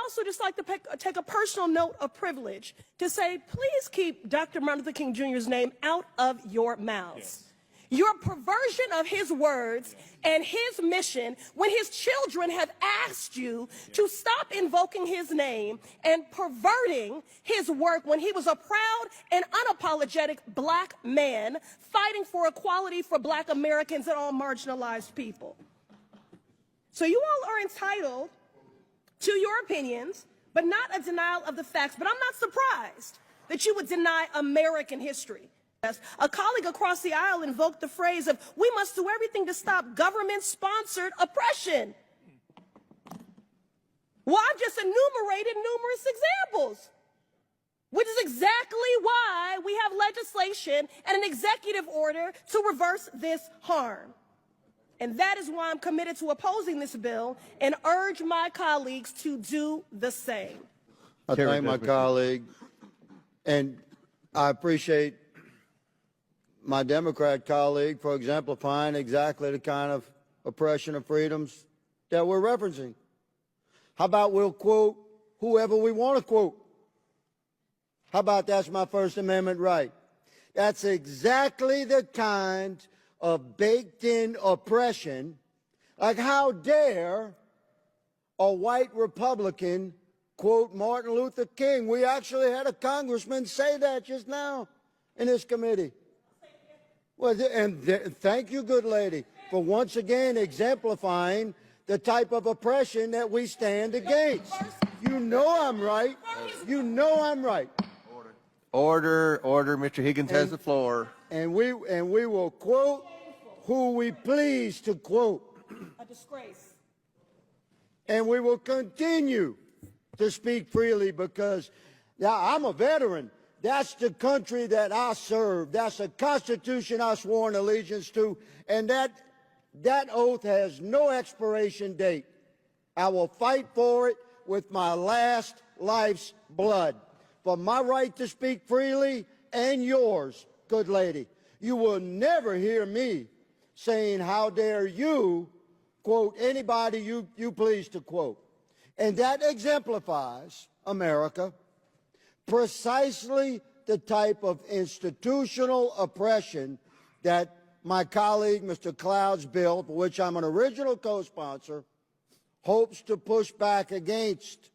also just like to take a personal note of privilege to say, please keep Dr. Martin Luther King Jr.'s name out of your mouths. Yes. Your perversion of his words and his mission, when his children have asked you to stop invoking his name and perverting his work when he was a proud and unapologetic black man fighting for equality for black Americans and all marginalized people. So you all are entitled to your opinions, but not a denial of the facts. But I'm not surprised that you would deny American history. A colleague across the aisle invoked the phrase of, we must do everything to stop government-sponsored oppression. Well, I've just enumerated numerous examples, which is exactly why we have legislation and an executive order to reverse this harm. And that is why I'm committed to opposing this bill and urge my colleagues to do the same. I thank my colleague, and I appreciate my Democrat colleague for exemplifying exactly the kind of oppression of freedoms that we're referencing. How about we'll quote whoever we want to quote? How about that's my First Amendment right? That's exactly the kind of baked-in oppression. Like, how dare a white Republican quote Martin Luther King? We actually had a congressman say that just now in this committee. Well, thank you, good lady, for once again exemplifying the type of oppression that we stand against. You know I'm right. You know I'm right. Order. Mr. Higgins has the floor. And we will quote who we please to quote. A disgrace. And we will continue to speak freely because I'm a veteran. That's the country that I serve. That's the Constitution I swore an allegiance to. And that oath has no expiration date. I will fight for it with my last life's blood. For my right to speak freely and yours, good lady. You will never hear me saying, how dare you quote anybody you please to quote. And that exemplifies, America, precisely the type of institutional oppression that my colleague, Mr. Cloud's bill, for which I'm an original co-sponsor, hopes to push back against.